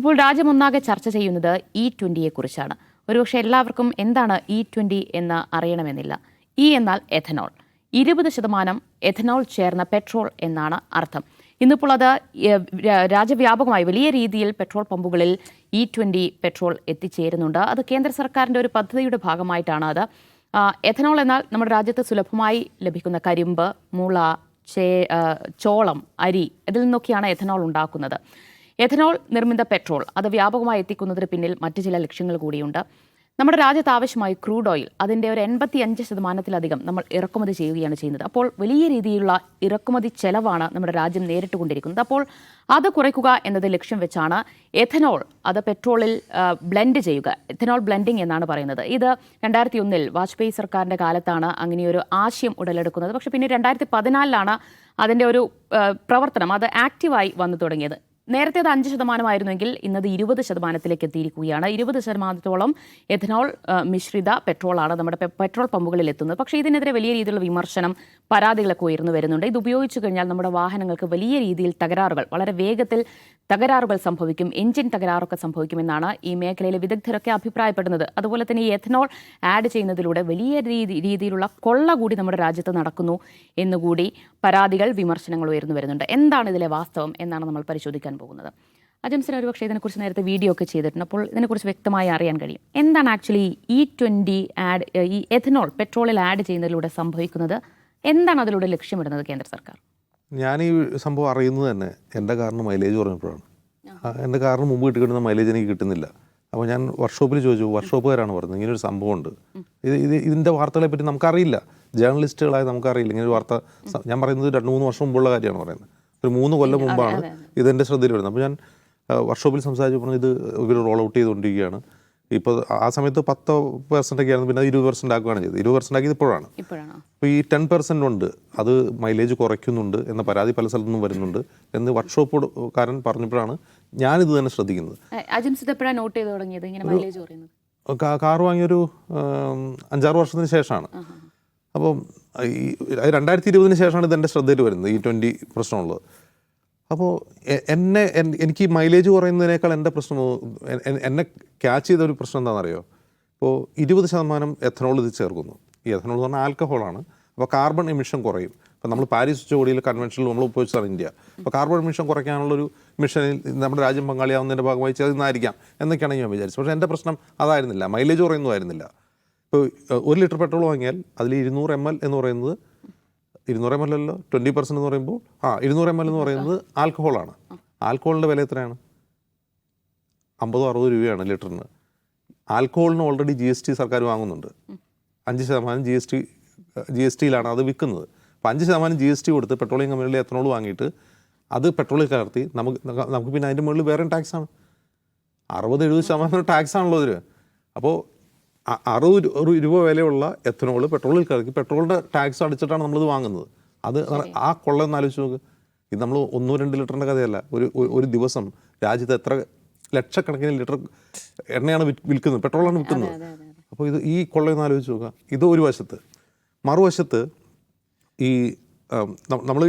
ഇപ്പോൾ രാജ്യമൊന്നാകെ ചർച്ച ചെയ്യുന്നത് E20യെ കുറിച്ചാണ്. ഒരുപക്ഷെ എല്ലാവർക്കും എന്താണ് E20 എന്ന് അറിയണമെന്നില്ല. എന്നാൽ എഥനോൾ, 20% എഥനോൾ ചേർന്ന പെട്രോൾ എന്നാണ് അർത്ഥം. ഇന്നിപ്പോൾ അത് രാജ്യവ്യാപകമായി വലിയ രീതിയിൽ പെട്രോൾ പമ്പുകളിൽ E20 പെട്രോൾ എത്തിച്ചേരുന്നുണ്ട്. അത് കേന്ദ്ര സർക്കാരിൻ്റെ ഒരു പദ്ധതിയുടെ ഭാഗമായിട്ടാണ് അത്. എഥനോൾ എന്നാൽ നമ്മുടെ രാജ്യത്ത് സുലഭമായി ലഭിക്കുന്ന കരിമ്പ്, മുള, ചോളം, അരി, ഇതിൽ നിന്നൊക്കെയാണ് എഥനോൾ ഉണ്ടാക്കുന്നത്. എഥനോൾ നിർമ്മിത പെട്രോൾ അത് വ്യാപകമായി എത്തിക്കുന്നതിന് പിന്നിൽ മറ്റു ചില ലക്ഷ്യങ്ങൾ കൂടിയുണ്ട്. നമ്മുടെ രാജ്യത്ത് ആവശ്യമായി ക്രൂഡ് ഓയിൽ അതിൻ്റെ ഒരു 85% നമ്മൾ ഇറക്കുമതി ചെയ്യുകയാണ് ചെയ്യുന്നത്. അപ്പോൾ വലിയ രീതിയിലുള്ള ഇറക്കുമതി ചെലവാണ് നമ്മുടെ രാജ്യം നേരിട്ടുകൊണ്ടിരിക്കുന്നത്. അപ്പോൾ അത് കുറയ്ക്കുക എന്നത് ലക്ഷ്യം വെച്ചാണ് എഥനോൾ അത് പെട്രോളിൽ ബ്ലെൻഡ് ചെയ്യുക. എഥനോൾ ബ്ലെൻഡിങ് എന്നാണ് പറയുന്നത്. ഇത് 2001 വാജ്പേയി സർക്കാരിൻ്റെ കാലത്താണ് അങ്ങനെയൊരു ആശയം ഉടലെടുക്കുന്നത്. പക്ഷേ പിന്നെ 2014 അതിൻ്റെ ഒരു പ്രവർത്തനം അത് ആക്റ്റീവായി വന്നു തുടങ്ങിയത്. നേരത്തെ അത് 5% ഇന്നത് 20% എത്തിയിരിക്കുകയാണ്. 20% എഥനോൾ മിശ്രിത പെട്രോളാണ് നമ്മുടെ പെട്രോൾ പമ്പുകളിൽ എത്തുന്നത്. പക്ഷേ ഇതിനെതിരെ വലിയ രീതിയിലുള്ള വിമർശനം, പരാതികളൊക്കെ ഉയർന്നു വരുന്നുണ്ട്. ഇത് ഉപയോഗിച്ചു കഴിഞ്ഞാൽ നമ്മുടെ വാഹനങ്ങൾക്ക് വലിയ രീതിയിൽ തകരാറുകൾ, വളരെ വേഗത്തിൽ തകരാറുകൾ സംഭവിക്കും, എഞ്ചിൻ തകരാറൊക്കെ സംഭവിക്കുമെന്നാണ് ഈ മേഖലയിലെ വിദഗ്ധരൊക്കെ അഭിപ്രായപ്പെടുന്നത്. അതുപോലെ തന്നെ ഈ എഥനോൾ ആഡ് ചെയ്യുന്നതിലൂടെ വലിയ രീതിയിലുള്ള കൊള്ള കൂടി നമ്മുടെ രാജ്യത്ത് നടക്കുന്നു എന്നുകൂടി പരാതികൾ, വിമർശനങ്ങൾ ഉയർന്നു വരുന്നുണ്ട്. എന്താണ് ഇതിലെ വാസ്തവം എന്നാണ് നമ്മൾ പരിശോധിക്കാൻ പോകുന്നത്. അജംസിന് ഒരുപക്ഷെ ഇതിനെക്കുറിച്ച് നേരത്തെ വീഡിയോ ഒക്കെ ചെയ്തിട്ടുണ്ട്. അപ്പോൾ ഇതിനെക്കുറിച്ച് വ്യക്തമായി അറിയാൻ കഴിയും. എന്താണ് ആക്ച്വലി E20 ആഡ്, ഈ എഥനോൾ പെട്രോളിൽ ആഡ് ചെയ്യുന്നതിലൂടെ സംഭവിക്കുന്നത്? എന്താണ് അതിലൂടെ ലക്ഷ്യമിടുന്നത് കേന്ദ്ര സർക്കാർ? ഞാൻ ഈ സംഭവം അറിയുന്നത് തന്നെ എൻ്റെ കാറിന് മൈലേജ് പറഞ്ഞപ്പോഴാണ്. എൻ്റെ കാറിന് മുമ്പ് കിട്ടിക്കുന്ന മൈലേജ് എനിക്ക് കിട്ടുന്നില്ല. അപ്പോൾ ഞാൻ വർക്ക്ഷോപ്പിൽ ചോദിച്ചു, വർക്ക്ഷോപ്പുകാരാണ് പറഞ്ഞത് ഇങ്ങനൊരു സംഭവമുണ്ട്. ഇതിൻ്റെ വാർത്തകളെ പറ്റി നമുക്കറിയില്ല, ജേർണലിസ്റ്റുകളായി നമുക്കറിയില്ല. ഇങ്ങനൊരു വാർത്ത ഞാൻ പറയുന്നത് 2-3 വർഷം മുമ്പുള്ള കാര്യമാണ് പറയുന്നത്. ഒരു 3 കൊല്ലം മുമ്പാണ് ഇതെൻ്റെ ശ്രദ്ധയിൽ വരുന്നത്. അപ്പോൾ ഞാൻ വർക്ക്ഷോപ്പിൽ സംസാരിച്ചു പറഞ്ഞു ഇത് ഇവർ റോൾ ഔട്ട് ചെയ്തുകൊണ്ടിരിക്കുകയാണ്. ഇപ്പോൾ ആ സമയത്ത് 10% ആയിരുന്നു, പിന്നെ 20% ആക്കുകയാണ് ചെയ്തത്. 20% ആക്കിയത് ഇപ്പോഴാണ്. അപ്പോൾ ഈ 10% ഉണ്ട്, അത് മൈലേജ് കുറയ്ക്കുന്നുണ്ട് എന്ന പരാതി പല സ്ഥലത്തുനിന്നും വരുന്നുണ്ട് എന്ന് വർക്ക്ഷോപ്പുകാരൻ പറഞ്ഞപ്പോഴാണ് ഞാനിത് തന്നെ ശ്രദ്ധിക്കുന്നത്. കാർ വാങ്ങിയൊരു 5-6 വർഷത്തിന് ശേഷമാണ്. അപ്പം ഈ 2020 ശേഷമാണ് ഇതെൻ്റെ ശ്രദ്ധയിൽ വരുന്നത് E20 പ്രശ്നമുള്ളത്. അപ്പോൾ എനിക്ക് മൈലേജ് കുറയുന്നതിനേക്കാൾ എൻ്റെ പ്രശ്നം, എന്നെ ക്യാച്ച് ചെയ്ത ഒരു പ്രശ്നം എന്താണെന്നറിയോ? ഇപ്പോൾ 20% എഥനോൾ ഇത് ചേർക്കുന്നു. ഈ എഥനോൾ എന്ന് പറഞ്ഞാൽ ആൽക്കഹോളാണ്. അപ്പോൾ കാർബൺ എമിഷൻ കുറയും. അപ്പോൾ നമ്മൾ പാരീസ് ഉച്ചകോടിയിൽ കൺവെൻഷനിൽ നമ്മൾ ഉപയോഗിച്ചതാണ് ഇന്ത്യ. അപ്പോൾ കാർബൺ എമിഷൻ കുറയ്ക്കാനുള്ളൊരു മിഷനിൽ നമ്മുടെ രാജ്യം പങ്കാളിയാവുന്നതിൻ്റെ ഭാഗമായി ചെയ്യുന്നതായിരിക്കാം എന്നൊക്കെയാണ് ഞാൻ വിചാരിച്ചത്. പക്ഷേ എൻ്റെ പ്രശ്നം അതായിരുന്നില്ല, മൈലേജ് കുറയുന്നതായിരുന്നില്ല. ഇപ്പോൾ 1 ലിറ്റർ പെട്രോൾ വാങ്ങിയാൽ അതിൽ 200 ml എന്ന് പറയുന്നത് 200 ml അല്ലല്ലോ, 20% എന്ന് പറയുമ്പോൾ 200 ml എന്ന് പറയുന്നത് ആൽക്കഹോളാണ്. ആൽക്കഹോളിൻ്റെ വില എത്രയാണ്? 50-60 രൂപയാണ് ലിറ്ററിന്. ആൽക്കഹോളിന് ഓൾറെഡി GST സർക്കാർ വാങ്ങുന്നുണ്ട്. 5% GSTയിലാണ് അത് വിൽക്കുന്നത്. അപ്പോൾ 5% GST കൊടുത്ത് പെട്രോളിയം കമ്പനികളിൽ എഥനോൾ വാങ്ങിയിട്ട് അത് പെട്രോളിൽ കലർത്തി നമുക്ക് പിന്നെ അതിൻ്റെ മുകളിൽ വേറെ ടാക്സാണ്. 60-70% ടാക്സ് ആണല്ലോ ഇതിന്. അപ്പോൾ 60 രൂപ വിലയുള്ള എഥനോൾ പെട്രോളിൽ കലർത്തി പെട്രോളിൻ്റെ ടാക്സ് അടിച്ചിട്ടാണ് നമ്മളിത് വാങ്ങുന്നത്. അത് ആ കൊള്ളൊന്ന് ആലോചിച്ച് നോക്ക്. ഇത് നമ്മൾ 1-2 ലിറ്ററിൻ്റെ കഥയല്ല. ഒരു ദിവസം രാജ്യത്ത് എത്ര ലക്ഷക്കണക്കിന് ലിറ്റർ എണ്ണയാണ് വിൽക്കുന്നത്, പെട്രോളാണ് വിൽക്കുന്നത്. അപ്പോൾ ഈ കൊള്ളയൊന്ന് ആലോചിച്ച് നോക്കുക. ഇത് ഒരു വശത്ത്. മറുവശത്ത് ഈ നമ്മൾ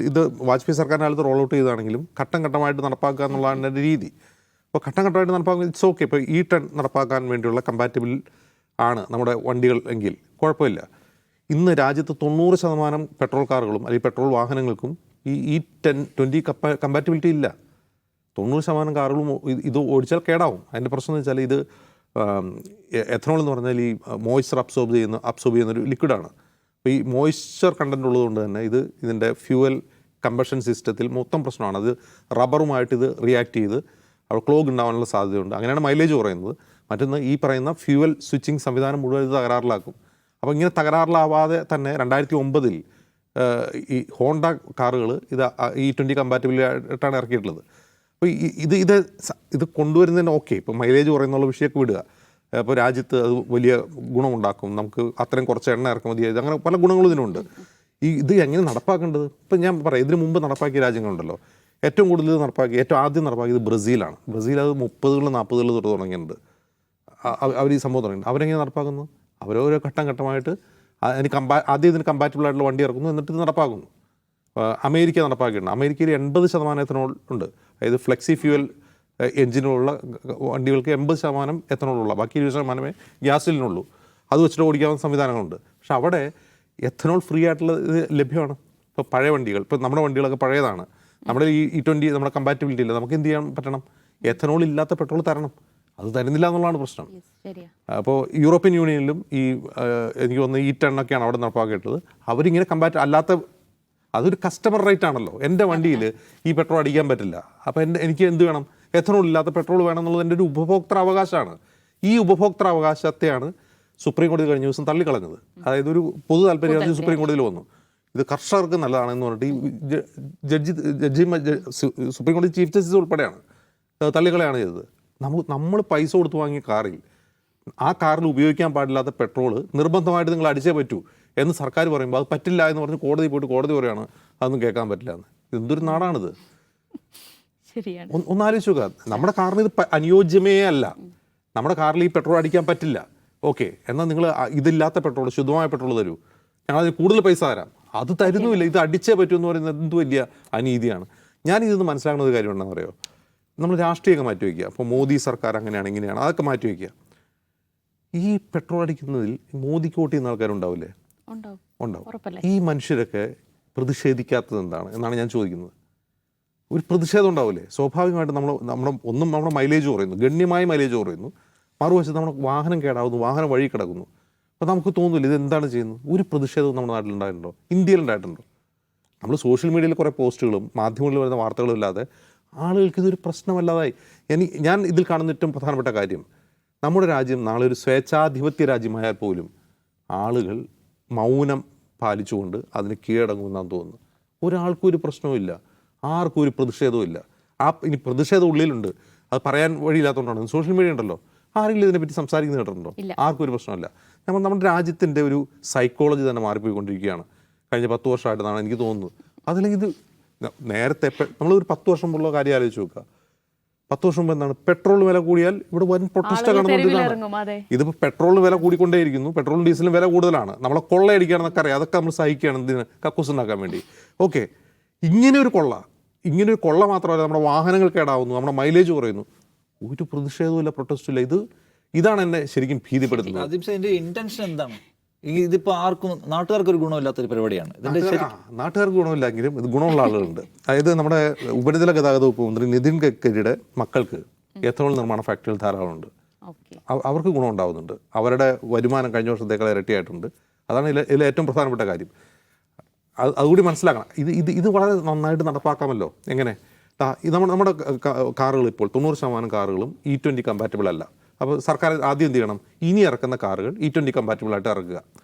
ഇത് വാജ്പേയി സർക്കാരിൻ്റെ കാലത്ത് റോൾ ഔട്ട് ചെയ്താണെങ്കിലും ഘട്ടം ഘട്ടമായിട്ട് നടപ്പാക്കുക എന്നുള്ളതാണ് എൻ്റെ രീതി. അപ്പോൾ ഘട്ടം ഘട്ടമായിട്ട് നടപ്പാക്കുക ഇറ്റ്സ് ഓക്കെ. ഇപ്പോൾ E10 നടപ്പാക്കാൻ വേണ്ടിയുള്ള കമ്പാറ്റബിൾ ആണ് നമ്മുടെ വണ്ടികൾ എങ്കിൽ കുഴപ്പമില്ല. ഇന്ന് രാജ്യത്ത് 90% പെട്രോൾ കാറുകളും അല്ലെങ്കിൽ പെട്രോൾ വാഹനങ്ങൾക്കും ഈ E20 കമ്പാറ്റബിലിറ്റി ഇല്ല. 90% കാറുകളും ഇത് ഓടിച്ചാൽ കേടാവും. അതിൻ്റെ പ്രശ്നം എന്ന് വെച്ചാൽ ഇത് എഥനോൾ എന്ന് പറഞ്ഞാൽ ഈ മോയ്സ്ചർ അബ്സോർബ് ചെയ്യുന്നൊരു ലിക്വിഡാണ്. അപ്പോൾ ഈ മോയ്സ്ചർ കണ്ടൻറ്റ് ഉള്ളതുകൊണ്ട് തന്നെ ഇതിൻ്റെ ഫ്യൂവൽ കമ്പഷൻ സിസ്റ്റത്തിൽ മൊത്തം പ്രശ്നമാണ്. അത് റബ്ബറുമായിട്ട് ഇത് റിയാക്ട് ചെയ്ത് അവിടെ ക്ലോഗ് ഉണ്ടാകാനുള്ള സാധ്യതയുണ്ട്. അങ്ങനെയാണ് മൈലേജ് കുറയുന്നത്. മറ്റൊന്ന് ഈ പറയുന്ന ഫ്യൂവൽ സ്വിച്ചിങ് സംവിധാനം മുഴുവൻ ഇത് തകരാറിലാക്കും. അപ്പോൾ ഇങ്ങനെ തകരാറിലാവാതെ തന്നെ 2009 ഈ ഹോണ്ട കാറുകൾ E20 കമ്പാറ്റബിലിറ്റിയാണ് ഇറക്കിയിട്ടുള്ളത്. അപ്പോൾ ഇത് കൊണ്ടുവരുന്നതിന് ഓക്കെ, ഇപ്പോൾ മൈലേജ് കുറയുന്നുള്ള വിഷയമൊക്കെ വിടുക. അപ്പോൾ രാജ്യത്ത് അത് വലിയ ഗുണമുണ്ടാക്കും, നമുക്ക് അത്രയും കുറച്ച് എണ്ണ ഇറക്കുമതി ചെയ്ത് അങ്ങനെ പല ഗുണങ്ങളും ഇതിനുണ്ട്. ഇത് എങ്ങനെ നടപ്പാക്കേണ്ടത്? ഇപ്പം ഞാൻ പറയാം, ഇതിന് മുമ്പ് നടപ്പാക്കിയ രാജ്യങ്ങളുണ്ടല്ലോ, ഏറ്റവും കൂടുതൽ ഏറ്റവും ആദ്യം നടപ്പാക്കിയത് ബ്രസീലാണ്. ബ്രസീൽ അത് 30-40 തൊട്ട് തുടങ്ങിയിട്ടുണ്ട്. അവർ ഈ സംഭവം തുടങ്ങിയിട്ടുണ്ട്. അവരെങ്ങനെ നടപ്പാക്കുന്നു? അവരോരോ ഘട്ടം ഘട്ടമായിട്ട് ആദ്യം ഇതിന് കമ്പാറ്റബിൾ ആയിട്ടുള്ള വണ്ടി ഇറക്കുന്നു, എന്നിട്ട് ഇത് നടപ്പാക്കുന്നു. അമേരിക്ക നടപ്പാക്കിയിട്ടുണ്ട്. അമേരിക്കയിൽ 80% എഥനോൾ ഉണ്ട്. അതായത് ഫ്ലെക്സി ഫ്യൂവൽ എഞ്ചിനുള്ള വണ്ടികൾക്ക് 80% എത്തനോളുള്ള, ബാക്കി 20% ഗ്യാസിലിനുള്ളൂ. അത് വെച്ചിട്ട് ഓടിക്കാവുന്ന സംവിധാനങ്ങളുണ്ട്. പക്ഷെ അവിടെ എത്തനോൾ ഫ്രീ ആയിട്ടുള്ള ഇത് ലഭ്യമാണ്. ഇപ്പോൾ പഴയ വണ്ടികൾ, ഇപ്പോൾ നമ്മുടെ വണ്ടികളൊക്കെ പഴയതാണ്, നമ്മുടെ ഈ E20 നമ്മുടെ കമ്പാറ്റബിലിറ്റി ഇല്ല, നമുക്ക് എന്ത് ചെയ്യാൻ പറ്റണം? എത്തനോൾ ഇല്ലാത്ത പെട്രോൾ തരണം. അത് തരുന്നില്ല എന്നുള്ളതാണ് പ്രശ്നം. അപ്പോൾ യൂറോപ്യൻ യൂണിയനിലും എനിക്ക് തോന്നുന്നു E10 ഒക്കെയാണ് അവിടെ നടപ്പാക്കിയിട്ടുള്ളത്. അവരിങ്ങനെ അല്ലാത്ത, അതൊരു കസ്റ്റമർ റൈറ്റ് ആണല്ലോ. എൻ്റെ വണ്ടിയിൽ ഈ പെട്രോൾ അടിക്കാൻ പറ്റില്ല, അപ്പോൾ എനിക്ക് എന്ത് വേണം? എത്തനോൾ ഇല്ലാത്ത പെട്രോൾ വേണം എന്നുള്ളത് എൻ്റെ ഒരു ഉപഭോക്തൃ അവകാശമാണ്. ഈ ഉപഭോക്തൃ അവകാശത്തെയാണ് സുപ്രീം കോടതി കഴിഞ്ഞ ദിവസം തള്ളിക്കളഞ്ഞത്. അതായത് ഒരു പൊതു താല്പര്യം സുപ്രീം കോടതിയിൽ വന്നു, ഇത് കർഷകർക്ക് നല്ലതാണെന്ന് പറഞ്ഞിട്ട് ഈ സുപ്രീം കോടതി ചീഫ് ജസ്റ്റിസ് ഉൾപ്പെടെയാണ് തള്ളിക്കളയാണ് ചെയ്തത്. നമ്മൾ പൈസ കൊടുത്ത് വാങ്ങിയ കാറിൽ, ആ കാറിൽ ഉപയോഗിക്കാൻ പാടില്ലാത്ത പെട്രോൾ നിർബന്ധമായിട്ട് നിങ്ങൾ അടിച്ചേ പറ്റൂ എന്ന് സർക്കാർ പറയുമ്പോൾ അത് പറ്റില്ല എന്ന് പറഞ്ഞ് കോടതി പോയിട്ട് കോടതി പറയുകയാണ് അതൊന്നും കേൾക്കാൻ പറ്റില്ല എന്ന്. എന്തൊരു നാടാണിത്? ഒന്നാലോചിക്കുക, നമ്മുടെ കാറിന് ഇത് അനുയോജ്യമേ അല്ല. നമ്മുടെ കാറിൽ ഈ പെട്രോൾ അടിക്കാൻ പറ്റില്ല, ഓക്കെ, എന്നാൽ നിങ്ങൾ ഇതില്ലാത്ത പെട്രോൾ, ശുദ്ധമായ പെട്രോൾ തരൂ, ഞങ്ങളതിന് കൂടുതൽ പൈസ തരാം. അത് തരുന്നുമില്ല, ഇത് അടിച്ചേ പറ്റൂ എന്ന് പറയുന്നത് എന്ത് വലിയ അനീതിയാണ്. ഞാനിതൊന്ന് മനസ്സിലാക്കുന്ന ഒരു കാര്യം ഉണ്ടെന്ന് പറയുമോ, നമ്മൾ രാഷ്ട്രീയമൊക്കെ മാറ്റി വയ്ക്കുക. അപ്പോൾ മോദി സർക്കാർ അങ്ങനെയാണ് ഇങ്ങനെയാണ് അതൊക്കെ മാറ്റി വയ്ക്കുക. ഈ പെട്രോൾ അടിക്കുന്നതിൽ മോദിക്ക് വോട്ട് ചെയ്യുന്ന ആൾക്കാരുണ്ടാവില്ലേ? ഉണ്ടാവും. ഈ മനുഷ്യരൊക്കെ പ്രതിഷേധിക്കാത്തത് എന്താണ് എന്നാണ് ഞാൻ ചോദിക്കുന്നത്. ഒരു പ്രതിഷേധം ഉണ്ടാവില്ലേ? സ്വാഭാവികമായിട്ട് നമ്മുടെ മൈലേജ് കുറയുന്നു, ഗണ്യമായ മൈലേജ് കുറയുന്നു, മറുവശത്ത് നമ്മുടെ വാഹനം കേടാവുന്നു, വാഹനം വഴി കിടക്കുന്നു. അപ്പോൾ നമുക്ക് തോന്നില്ല ഇത് എന്താണ് ചെയ്യുന്നത്? ഒരു പ്രതിഷേധവും നമ്മുടെ നാട്ടിലുണ്ടായിട്ടുണ്ടോ? ഇന്ത്യയിലുണ്ടായിട്ടുണ്ടോ? നമ്മൾ സോഷ്യൽ മീഡിയയിൽ കുറേ പോസ്റ്റുകളും മാധ്യമങ്ങളിൽ വരുന്ന വാർത്തകളും ഇല്ലാതെ ആളുകൾക്ക് ഇതൊരു പ്രശ്നമല്ലാതായി. ഞാൻ ഇതിൽ കാണുന്ന ഏറ്റവും പ്രധാനപ്പെട്ട കാര്യം, നമ്മുടെ രാജ്യം നാളെ ഒരു സ്വേച്ഛാധിപത്യ രാജ്യമായാൽ പോലും ആളുകൾ മൗനം പാലിച്ചുകൊണ്ട് അതിന് കീഴടങ്ങുമെന്നാണ് തോന്നുന്നു. ഒരാൾക്കും ഒരു പ്രശ്നവും ഇല്ല, ആർക്കും ഒരു പ്രതിഷേധവും ഇല്ല. ഇനി പ്രതിഷേധം ഉള്ളിലുണ്ട്, അത് പറയാൻ വഴിയില്ലാത്തതുകൊണ്ടാണ്. സോഷ്യൽ മീഡിയ ഉണ്ടല്ലോ, ആരെങ്കിലും ഇതിനെപ്പറ്റി സംസാരിക്കുന്ന കേട്ടിട്ടുണ്ടോ? ആർക്കും ഒരു പ്രശ്നമില്ല. നമ്മുടെ രാജ്യത്തിൻ്റെ ഒരു സൈക്കോളജി തന്നെ മാറിപ്പോയിക്കൊണ്ടിരിക്കുകയാണ് കഴിഞ്ഞ 10 വർഷമായിട്ടെന്നാണ് എനിക്ക് തോന്നുന്നത്. അതല്ലെങ്കിൽ ഇത് നേരത്തെ നമ്മളൊരു 10 വർഷം മുമ്പുള്ള കാര്യം ആലോചിച്ച് നോക്കുക. 10 വർഷം മുമ്പ് എന്താണ്? പെട്രോൾ വില കൂടിയാൽ ഇവിടെ വൻ പ്രൊട്ടസ്റ്റ് കാണുന്നുണ്ട്. ഇതിപ്പോൾ പെട്രോളിന് വില കൂടിക്കൊണ്ടേയിരിക്കുന്നു, പെട്രോളും ഡീസലും വില കൂടുതലാണ്, നമ്മളെ കൊള്ളയടിക്കുകയാണെന്നൊക്കെ അറിയാം, അതൊക്കെ നമ്മൾ സഹിക്കുകയാണ് എന്തിന്? കക്കൂസ് ഉണ്ടാക്കാൻ വേണ്ടി. ഓക്കെ, ഇങ്ങനെ ഒരു കൊള്ള മാത്രമല്ല, നമ്മുടെ വാഹനങ്ങൾ കേടാവുന്നു, നമ്മുടെ മൈലേജ് കുറയുന്നു, ഒരു പ്രതിഷേധവും ഇല്ല, പ്രൊട്ടസ്റ്റും ഇല്ല. ഇതാണ് എന്നെ ശരിക്കും ഭീതിപ്പെടുത്തുന്നത്. അതിന്റെ ഇന്റൻഷൻ എന്താണ്? ഇതിപ്പോ ആർക്കും, നാട്ടുകാർക്ക് ഒരു ഗുണമില്ലാത്തൊരു പരിപാടിയാണ്. നാട്ടുകാർക്ക് ഗുണമില്ലെങ്കിലും ഇത് ഗുണമുള്ള ആളുകളുണ്ട്. അതായത് നമ്മുടെ ഉപരിതല ഗതാഗത വകുപ്പ് മന്ത്രി നിതിൻ ഗഡ്കരിയുടെ മക്കൾക്ക് എത്തനോൾ നിർമ്മാണ ഫാക്ടറികൾ ധാരാളമുണ്ട്. അവർക്ക് ഗുണം ഉണ്ടാവുന്നുണ്ട്, അവരുടെ വരുമാനം കഴിഞ്ഞ വർഷത്തേക്കാൾ ഇരട്ടിയായിട്ടുണ്ട്. അതാണ് ഇതിൽ ഏറ്റവും പ്രധാനപ്പെട്ട കാര്യം. അതുകൂടി മനസ്സിലാക്കണം. ഇത് വളരെ നന്നായിട്ട് നടപ്പാക്കാമല്ലോ. എങ്ങനെ? നമ്മുടെ കാറുകൾ ഇപ്പോൾ 90% കാറുകളും E20 കമ്പാറ്റബിൾ അല്ല. അപ്പോൾ സർക്കാർ ആദ്യം എന്ത് ചെയ്യണം? ഇനി ഇറക്കുന്ന കാറുകൾ E20 കമ്പാറ്റബിൾ ആയിട്ട് ഇറക്കുക.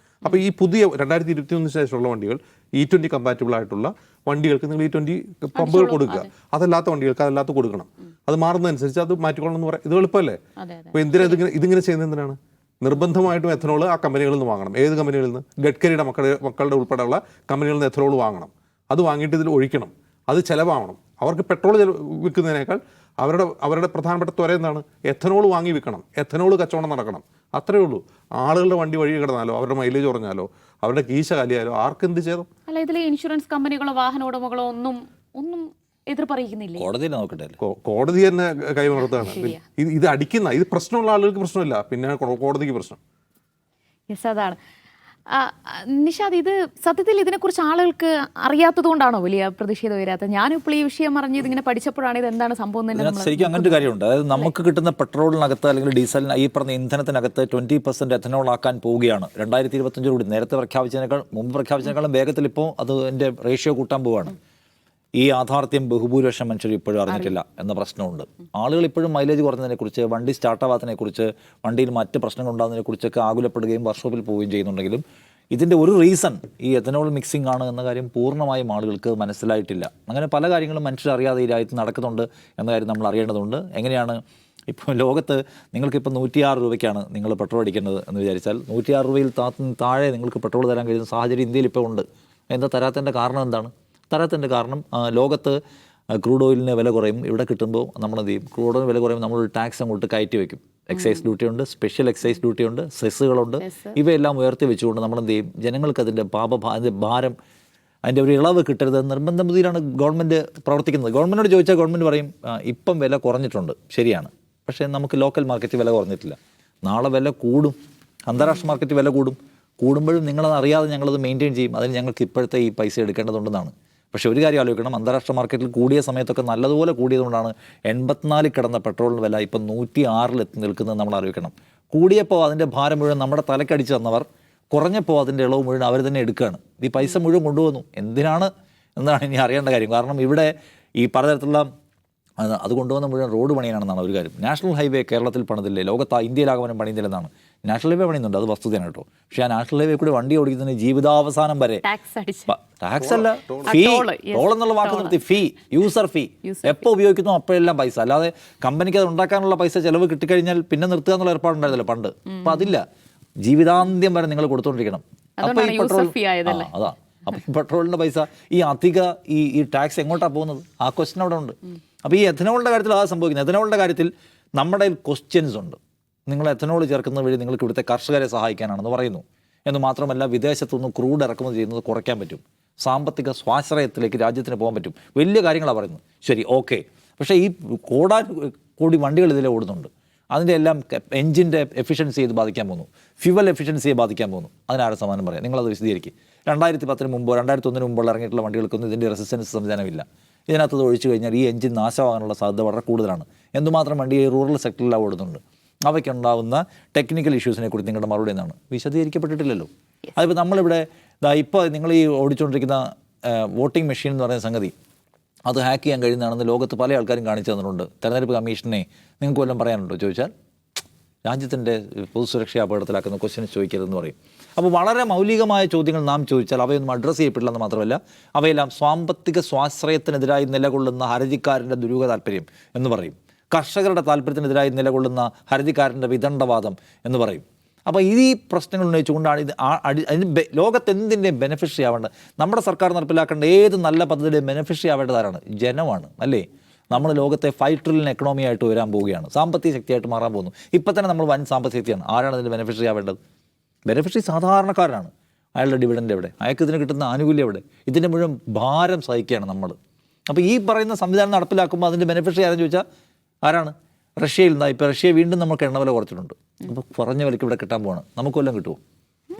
അപ്പോൾ ഈ പുതിയ 2021 ശേഷമുള്ള വണ്ടികൾ E20 കമ്പാറ്റബിൾ ആയിട്ടുള്ള വണ്ടികൾക്ക് നിങ്ങൾ E20 പമ്പുകൾ കൊടുക്കുക, അതല്ലാത്ത വണ്ടികൾക്ക് അതല്ലാത്ത കൊടുക്കണം. അത് മാറുന്നതനുസരിച്ച് അത് മാറ്റിക്കൊള്ളണം എന്ന് പറയാം. ഇത് എളുപ്പമല്ലേ? അപ്പോൾ എന്തിനാ ഇതിങ്ങനെ ചെയ്യുന്നത്? എന്തിനാണ്? നിർബന്ധമായിട്ടും എഥനോൾ ആ കമ്പനികളിൽ നിന്ന് വാങ്ങണം. ഏത് കമ്പനികളിൽ നിന്ന്? ഗഡ്കരിയുടെ മക്കളുടെ ഉൾപ്പെടെയുള്ള കമ്പനികളിൽ നിന്ന് എഥനോൾ വാങ്ങണം. അത് വാങ്ങിയിട്ട് ഇതിൽ ഒഴിക്കണം, അത് ചിലവാകണം. അവർക്ക് പെട്രോൾ വിൽക്കുന്നതിനേക്കാൾ അവരുടെ പ്രധാനപ്പെട്ട ത്വര എന്താണ്? എഥനോൾ വാങ്ങി വിൽക്കണം, എഥനോൾ കച്ചവടം നടക്കണം. അത്രയേ ഉള്ളൂ. ആളുകളുടെ വണ്ടി വഴി കിടന്നാലോ, അവരുടെ മൈലേജ് കുറഞ്ഞാലോ, അവരുടെ കീശ കാലിയാലോ ആർക്കെന്ത് ചെയ്തോ? അല്ല, ഇതിലെ ഇൻഷുറൻസ് കമ്പനികളോ വാഹന ഉടമകളോ ഒന്നും എതിർപ്പറിയിക്കുന്നില്ല. കോടതി തന്നെ കൈമറുത്താണ്. ഇത് അടിക്കുന്ന, ഇത് പ്രശ്നമുള്ള ആളുകൾക്ക് പ്രശ്നമില്ല, പിന്നെ കോടതിക്ക് പ്രശ്നം. യെസ്, അതാണ് നിഷാദ്. ഇത് സത്യത്തിൽ ഇതിനെക്കുറിച്ച് ആളുകൾക്ക് അറിയാത്തത് കൊണ്ടാണോ വലിയ പ്രതിഷേധം വരാത്തത്? ഞാനിപ്പോൾ ഈ വിഷയം അറിഞ്ഞ് ഇതിങ്ങനെ പഠിച്ചപ്പോഴാണ് ഇത് എന്താണ് സംഭവം തന്നെ. ശരിക്കും അങ്ങനെ ഒരു കാര്യമുണ്ട്. അതായത് നമുക്ക് കിട്ടുന്ന പെട്രോളിനകത്ത് അല്ലെങ്കിൽ ഡീസലിന്, ഈ പറഞ്ഞ ഇന്ധനത്തിനകത്ത് 20% എഥനോൾ ആക്കാൻ പോവുകയാണ് 2025 കൂടി. നേരത്തെ മുമ്പ് പ്രഖ്യാപിച്ചതിനേക്കാളും വേഗത്തിൽ ഇപ്പോൾ അതിൻ്റെ റേഷ്യോ കൂട്ടാൻ പോവുകയാണ്. ഈ യാഥാർത്ഥ്യം ബഹുഭൂരിപക്ഷം മനുഷ്യർ ഇപ്പോഴും അറിഞ്ഞിട്ടില്ല എന്ന പ്രശ്നമുണ്ട്. ആളുകൾ ഇപ്പോഴും മൈലേജ് കുറഞ്ഞതിനെക്കുറിച്ച്, വണ്ടി സ്റ്റാർട്ടാവാത്തതിനെക്കുറിച്ച്, വണ്ടിയിൽ മറ്റ് പ്രശ്നങ്ങൾ ഉണ്ടാകുന്നതിനെക്കുറിച്ചൊക്കെ ആകുലപ്പെടുകയും വർക്ക്ഷോപ്പിൽ പോവുകയും ചെയ്യുന്നുണ്ടെങ്കിലും ഇതിൻ്റെ ഒരു റീസൺ ഈ എഥനോൾ മിക്സിംഗ് ആണ് എന്ന കാര്യം പൂർണ്ണമായും ആളുകൾക്ക് മനസ്സിലായിട്ടില്ല. അങ്ങനെ പല കാര്യങ്ങളും മനുഷ്യർ അറിയാതെ ഈ രാജ്യത്ത് നടക്കുന്നുണ്ട് എന്ന കാര്യം നമ്മൾ അറിയേണ്ടതുണ്ട്. എങ്ങനെയാണ് ഇപ്പോൾ ലോകത്ത് നിങ്ങൾക്കിപ്പോൾ 106 രൂപയ്ക്കാണ് നിങ്ങൾ പെട്രോൾ അടിക്കുന്നത് എന്ന് വിചാരിച്ചാൽ 106 രൂപയിൽ താഴെ നിങ്ങൾക്ക് പെട്രോൾ തരാൻ കഴിയുന്ന സാഹചര്യം ഇന്ത്യയിൽ ഇപ്പോൾ ഉണ്ട്. എന്താ തരാത്തതിൻ്റെ കാരണം എന്താണ്? തരാത്തതിൻ്റെ കാരണം ലോകത്ത് ക്രൂഡ് ഓയിലിന് വില കുറയും, ഇവിടെ കിട്ടുമ്പോൾ നമ്മളെന്ത് ചെയ്യും? ക്രൂഡ് ഓയിൽ വില കുറയുമ്പോൾ നമ്മൾ ടാക്സ് അങ്ങോട്ട് കയറ്റി വയ്ക്കും. എക്സൈസ് ഡ്യൂട്ടി ഉണ്ട്, സ്പെഷ്യൽ എക്സൈസ് ഡ്യൂട്ടി ഉണ്ട്, സെസ്സുകളുണ്ട്. ഇവയെല്ലാം ഉയർത്തി വെച്ചുകൊണ്ട് നമ്മളെന്ത് ചെയ്യും? ജനങ്ങൾക്ക് അതിൻ്റെ ഭാരം അതിൻ്റെ ഒരു ഇളവ് കിട്ടരുത് നിർബന്ധ ബുദ്ധിയിലാണ് ഗവൺമെൻറ് പ്രവർത്തിക്കുന്നത്. ഗവൺമെൻറ്റിനോട് ചോദിച്ചാൽ ഗവൺമെൻറ് പറയും ഇപ്പം വില കുറഞ്ഞിട്ടുണ്ട്, ശരിയാണ്, പക്ഷേ നമുക്ക് ലോക്കൽ മാർക്കറ്റ് വില കുറഞ്ഞിട്ടില്ല, നാളെ വില കൂടും, അന്താരാഷ്ട്ര മാർക്കറ്റ് വില കൂടുമ്പോഴും നിങ്ങളത് അറിയാതെ ഞങ്ങളത് മെയിൻറ്റെയിൻ ചെയ്യും, അതിന് ഞങ്ങൾക്ക് ഇപ്പോഴത്തെ ഈ പൈസ എടുക്കേണ്ടതുണ്ടെന്നാണ്. പക്ഷേ ഒരു കാര്യം ആലോചിക്കണം, അന്താരാഷ്ട്ര മാർക്കറ്റിൽ കൂടിയ സമയത്തൊക്കെ നല്ലതുപോലെ കൂടിയതുകൊണ്ടാണ് 84 കിടന്ന പെട്രോളിന് വില ഇപ്പം 106 എത്തി നിൽക്കുന്നത് നമ്മൾ ആലോചിക്കണം. കൂടിയപ്പോൾ അതിൻ്റെ ഭാരം മുഴുവൻ നമ്മുടെ തലക്കടിച്ച് തന്നവർ, കുറഞ്ഞപ്പോൾ അതിൻ്റെ ഇളവ് മുഴുവൻ അവർ തന്നെ എടുക്കുകയാണ്. ഈ പൈസ മുഴുവൻ കൊണ്ടുവന്നു. എന്തിനാണ് എന്നാണ് ഇനി അറിയേണ്ട കാര്യം. കാരണം ഇവിടെ ഈ പലതരത്തിലുള്ള അത് കൊണ്ടുവന്ന മുഴുവൻ റോഡ് പണിയാണെന്നാണ് ഒരു കാര്യം. നാഷണൽ ഹൈവേ കേരളത്തിൽ പണിതില്ലേ, ഇന്ത്യയിലാകമാനം പണിയുന്നില്ലെന്നാണ്. നാഷണൽ ഹൈവേ പണിയുന്നുണ്ട്, അത് വസ്തുതയാണ് കേട്ടോ. പക്ഷേ ആ നാഷണൽ ഹൈവേ കൂടി വണ്ടി ഓടിക്കുന്നതിന് ജീവിതാവസാനം വരെ ടാക്സ് അല്ല, ഫീ, ടോൾ എന്നുള്ള വാക്ക് നിർത്തി, ഫീ, യൂസർ ഫീ. എപ്പോൾ ഉപയോഗിക്കുന്നു അപ്പോഴെല്ലാം പൈസ. അല്ലാതെ കമ്പനിക്ക് അത് ഉണ്ടാക്കാനുള്ള പൈസ ചിലവ് കിട്ടിക്കഴിഞ്ഞാൽ പിന്നെ നിർത്തുക എന്നുള്ള ഏർപ്പാടുണ്ടായിരുന്നല്ലോ പണ്ട്. അപ്പം അതില്ല, ജീവിതാന്ത്യം വരെ നിങ്ങൾ കൊടുത്തുകൊണ്ടിരിക്കണം. അപ്പോൾ ഈ പെട്രോൾ അതാ, അപ്പോൾ ഈ പെട്രോളിൻ്റെ പൈസ, ഈ അധിക ഈ ടാക്സ് എങ്ങോട്ടാണ് പോകുന്നത്? ആ ക്വസ്റ്റ്യൻ അവിടെ ഉണ്ട്. അപ്പോൾ ഈ എഥനോളിൻ്റെ കാര്യത്തിൽ അതാണ് സംഭവിക്കുന്നത്. എഥനോളിൻ്റെ കാര്യത്തിൽ നമ്മുടെ ക്വസ്റ്റ്യൻസ് ഉണ്ട്. നിങ്ങൾ എഥനോൾ ചേർക്കുന്ന വഴി നിങ്ങൾക്ക് ഇവിടുത്തെ കർഷകരെ സഹായിക്കാനാണെന്ന് പറയുന്നു. എന്ന് മാത്രമല്ല, വിദേശത്തുനിന്ന് ക്രൂഡ് ഇറക്കുമതി ചെയ്യുന്നത് കുറയ്ക്കാൻ പറ്റും, സാമ്പത്തിക സ്വാശ്രയത്തിലേക്ക് രാജ്യത്തിന് പോകാൻ പറ്റും, വലിയ കാര്യങ്ങളാണ് പറയുന്നത്. ശരി, ഓക്കെ. പക്ഷേ ഈ കോടി വണ്ടികൾ ഇതിലെ ഓടുന്നുണ്ട്. അതിൻ്റെ എല്ലാം എഞ്ചിൻ്റെ എഫിഷ്യൻസി ഇത് ബാധിക്കാൻ പോകുന്നു, ഫ്യുവൽ എഫിഷ്യൻസിയെ ബാധിക്കാൻ പോകുന്നു. അതിനാരും സമാനം പറയാം. നിങ്ങളത് വിശദീകരിക്കും. 2010 മുമ്പോ 2001 മുമ്പോ ഇറങ്ങിയിട്ടുള്ള വണ്ടികൾക്കൊന്നും ഇതിൻ്റെ റെസിസ്റ്റൻസ് സംവിധാനമില്ല. ഇതിനകത്ത് ഒഴിച്ചു കഴിഞ്ഞാൽ ഈ എഞ്ചിൻ നാശമാകാനുള്ള സാധ്യത വളരെ കൂടുതലാണ്. എന്തുമാത്രം വണ്ടി ഈ റൂറൽ സെക്ടറിലാണ് ഓടുന്നുണ്ട്. അവയ്ക്കുണ്ടാകുന്ന ടെക്നിക്കൽ ഇഷ്യൂസിനെ കുറിച്ച് നിങ്ങളുടെ മറുപടി എന്താണ്? വിശദീകരിക്കപ്പെട്ടിട്ടില്ലല്ലോ. അതിപ്പോൾ നമ്മളിവിടെ ഇപ്പോൾ നിങ്ങൾ ഈ ഓടിച്ചുകൊണ്ടിരിക്കുന്ന വോട്ടിംഗ് മെഷീൻ എന്ന് പറയുന്ന സംഗതി, അത് ഹാക്ക് ചെയ്യാൻ കഴിയുന്നതാണെന്ന് ലോകത്ത് പല ആൾക്കാരും കാണിച്ചു തന്നിട്ടുണ്ട്. തെരഞ്ഞെടുപ്പ് കമ്മീഷനെ നിങ്ങൾക്ക് വല്ലതും പറയാനുണ്ടോ ചോദിച്ചാൽ, രാജ്യത്തിൻ്റെ പൊതുസുരക്ഷയെ അപകടത്തിലാക്കുന്ന ക്വസ്റ്റ്യൻസ് ചോദിക്കരുതെന്ന് പറയും. അപ്പോൾ വളരെ മൗലികമായ ചോദ്യങ്ങൾ നാം ചോദിച്ചാൽ അവയൊന്നും അഡ്രസ്സ് ചെയ്യപ്പെടില്ലെന്ന് മാത്രമല്ല, അവയെല്ലാം സാമ്പത്തിക സ്വാശ്രയത്തിനെതിരായി നിലകൊള്ളുന്ന ഹർജിക്കാരൻ്റെ ദുരൂഹ താല്പര്യം എന്ന് പറയും, കർഷകരുടെ താല്പര്യത്തിനെതിരായി നിലകൊള്ളുന്ന ഹർജിക്കാരൻ്റെ വിദണ്ഡവാദം എന്ന് പറയും. അപ്പോൾ ഈ പ്രശ്നങ്ങൾ ഉന്നയിച്ചുകൊണ്ടാണ് ഇത് അതിന് ലോകത്ത് എന്തിൻ്റെയും ബെനിഫിഷ്യറി ആവേണ്ടത്. നമ്മുടെ സർക്കാർ നടപ്പിലാക്കേണ്ട ഏത് നല്ല പദ്ധതിയുടെയും ബെനിഫിഷ്യറി ആവേണ്ടതാരാണ്? ജനമാണ്, അല്ലേ? നമ്മൾ ലോകത്തെ 5 ട്രില്യൺ എക്കണോമി ആയിട്ട് വരാൻ പോവുകയാണ്, സാമ്പത്തിക ശക്തിയായിട്ട് മാറാൻ പോകുന്നു. ഇപ്പം തന്നെ നമ്മൾ വൻ സാമ്പത്തിക ശക്തിയാണ്. ആരാണ് ഇതിൻ്റെ ബെനിഫിഷ്യറി ആവേണ്ടത്? ബെനിഫിഷ്യറി സാധാരണക്കാരനാണ്. അയാളുടെ ഡിവിഡൻഡ് എവിടെ? അയാൾക്ക് ഇതിന് കിട്ടുന്ന ആനുകൂല്യം എവിടെ? ഇതിൻ്റെ മുഴുവൻ ഭാരം സഹിക്കുകയാണ് നമ്മൾ. അപ്പോൾ ഈ പറയുന്ന സംവിധാനം നടപ്പിലാക്കുമ്പോൾ അതിൻ്റെ ബെനിഫിഷ്യറി ആരെന്ന് ചോദിച്ചാൽ ആരാണ്? റഷ്യയിൽ നിന്നാണ്. ഇപ്പോൾ റഷ്യ വീണ്ടും നമുക്ക് എണ്ണ വില കുറച്ചിട്ടുണ്ട്. അപ്പോൾ കുറഞ്ഞ വിലയ്ക്ക് ഇവിടെ കിട്ടാൻ പോവാണ്. നമുക്ക് വല്ലതും കിട്ടുമോ?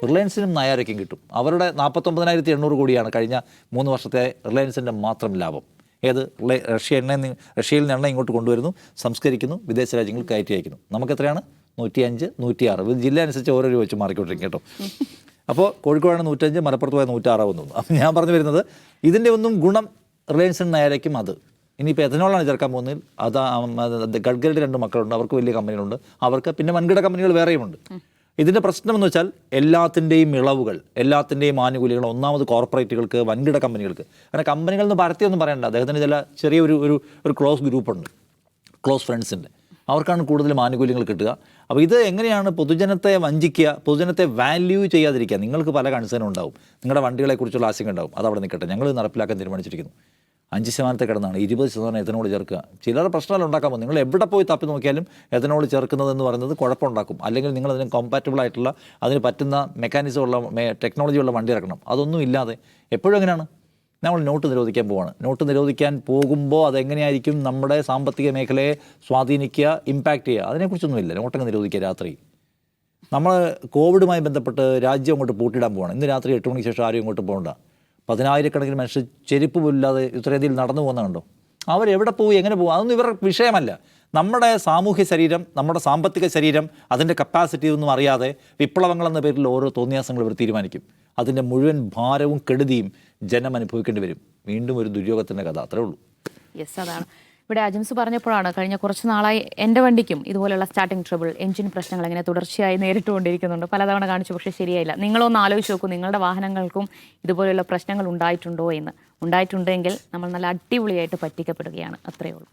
റിലയൻസിനും നായാരയ്ക്കും കിട്ടും. അവരുടെ 49,800 കോടിയാണ് കഴിഞ്ഞ 3 വർഷത്തെ റിലയൻസിൻ്റെ മാത്രം ലാഭം. ഏത്? റഷ്യയിൽ നിന്ന് എണ്ണ ഇങ്ങോട്ട് കൊണ്ടുവരുന്നു, സംസ്കരിക്കുന്നു, വിദേശ രാജ്യങ്ങൾ കയറ്റി അയക്കുന്നു. നമുക്കെത്രയാണ്? 105, 106. ജില്ല അനുസരിച്ച് ഓരോ രൂപ വെച്ച് മാറിക്കൊണ്ടിരിക്കും കേട്ടോ. അപ്പോൾ കോഴിക്കോടാണ് 105, മലപ്പുറത്ത് പോയാൽ 106 തോന്നുന്നു. അപ്പം ഞാൻ പറഞ്ഞു വരുന്നത്, ഇതിൻ്റെ ഒന്നും ഗുണം റിലയൻസിനും നായാരയ്ക്കും അത്. ഇനിയിപ്പോൾ എഥനോളാണ് ചേർക്കാൻ പോകുന്നതിൽ അത് ഗഡ്കരിയുടെ 2 മക്കളുണ്ട്, അവർക്ക് വലിയ കമ്പനികളുണ്ട്, അവർക്ക് പിന്നെ വൻകിട കമ്പനികൾ വേറെയുമുണ്ട്. ഇതിൻ്റെ പ്രശ്നം എന്ന് വെച്ചാൽ എല്ലാത്തിൻ്റെയും ഇളവുകൾ, എല്ലാത്തിൻ്റെയും ആനുകൂല്യങ്ങൾ ഒന്നാമത് കോർപ്പറേറ്റുകൾക്ക്, വൻകിട കമ്പനികൾക്ക്. കാരണം കമ്പനികൾ എന്ന് പരത്തിയൊന്നും പറയണ്ട, അദ്ദേഹത്തിന് ചില ചെറിയ ഒരു ക്ലോസ് ഗ്രൂപ്പുണ്ട്, ക്ലോസ് ഫ്രണ്ട്സിൻ്റെ, അവർക്കാണ് കൂടുതലും ആനുകൂല്യങ്ങൾ കിട്ടുക. അപ്പോൾ ഇത് എങ്ങനെയാണ് പൊതുജനത്തെ വഞ്ചിക്കുക, പൊതുജനത്തെ വാല്യൂ ചെയ്യാതിരിക്കുക? നിങ്ങൾക്ക് പല കൺസേണും ഉണ്ടാവും, നിങ്ങളുടെ വണ്ടികളെക്കുറിച്ചുള്ള ആശങ്ക ഉണ്ടാവും. അതവിടെ നിൽക്കട്ടെ, ഞങ്ങൾ നടപ്പിലാക്കാൻ തീരുമാനിച്ചിരിക്കുന്നു. 5% കിടന്നാണ് 20% എഥനോൾ ചേർക്കുക. ചിലർ പ്രശ്നങ്ങൾ ഉണ്ടാക്കാൻ പോകും. നിങ്ങൾ എവിടെ പോയി തപ്പി നോക്കിയാലും എഥനോൾ ചേർക്കുന്നതെന്ന് പറയുന്നത് കുഴപ്പമുണ്ടാക്കും. അല്ലെങ്കിൽ നിങ്ങൾ അതിന് കോമ്പാറ്റബിൾ ആയിട്ടുള്ള, അതിന് പറ്റുന്ന മെക്കാനിസം ഉള്ള ടെക്നോളജി ഉള്ള വണ്ടി ഇറക്കണം. അതൊന്നും ഇല്ലാതെ എപ്പോഴും എങ്ങനെയാണ്? നമ്മൾ നോട്ട് നിരോധിക്കാൻ പോവാണ്. നോട്ട് നിരോധിക്കാൻ പോകുമ്പോൾ അതെങ്ങനെയായിരിക്കും നമ്മുടെ സാമ്പത്തിക മേഖലയെ സ്വാധീനിക്കുക, ഇമ്പാക്റ്റ് ചെയ്യുക? അതിനെക്കുറിച്ചൊന്നുമില്ല. നോട്ടങ്ങ് നിരോധിക്കുക രാത്രി. നമ്മൾ കോവിഡുമായി ബന്ധപ്പെട്ട് രാജ്യം അങ്ങോട്ട് പൂട്ടിയിടാൻ പോവാണ്. ഇന്ന് രാത്രി 8 മണിക്ക് ശേഷം ആരും ഇങ്ങോട്ട് പോകണ്ട. 10,000-കണക്കിന് മനുഷ്യർ ചെരുപ്പ് പോലില്ലാതെ ഇത്രയധികം നടന്നു പോകുന്നുണ്ടോ? അവരെവിടെ പോയി, എങ്ങനെ പോകും? അതൊന്നും ഇവരുടെ വിഷയമല്ല. നമ്മുടെ സാമൂഹ്യ ശരീരം, നമ്മുടെ സാമ്പത്തിക ശരീരം, അതിൻ്റെ കപ്പാസിറ്റി ഒന്നും അറിയാതെ വിപ്ലവങ്ങളെന്ന പേരിൽ ഓരോ തോന്നിയാസങ്ങൾ ഇവർ തീരുമാനിക്കും. അതിൻ്റെ മുഴുവൻ ഭാരവും കെടുതിയും ജനം അനുഭവിക്കേണ്ടി വരും. വീണ്ടും ഒരു ദുര്യോഗത്തിൻ്റെ കഥ, അത്രേ ഉള്ളൂ. യെസ്, അതാണ് ഇവിടെ അജിംസ് പറഞ്ഞപ്പോഴാണ് കഴിഞ്ഞ കുറച്ച് നാളായി എൻ്റെ വണ്ടിക്കും ഇതുപോലെയുള്ള സ്റ്റാർട്ടിംഗ് ട്രബിൾ, എഞ്ചിൻ പ്രശ്നങ്ങൾ ഇങ്ങനെ തുടർച്ചയായി നേരിട്ടുകൊണ്ടിരിക്കുന്നുണ്ട്. പലതവണ കാണിച്ചു, പക്ഷേ ശരിയായില്ല. നിങ്ങളൊന്ന് ആലോചിച്ച് നോക്കൂ, നിങ്ങളുടെ വാഹനങ്ങൾക്കും ഇതുപോലെയുള്ള പ്രശ്നങ്ങൾ ഉണ്ടായിട്ടുണ്ടോ എന്ന്. ഉണ്ടായിട്ടുണ്ടെങ്കിൽ നമ്മൾ നല്ല അടിപൊളിയായിട്ട് പറ്റിക്കപ്പെടുകയാണ്. അത്രയേ ഉള്ളൂ.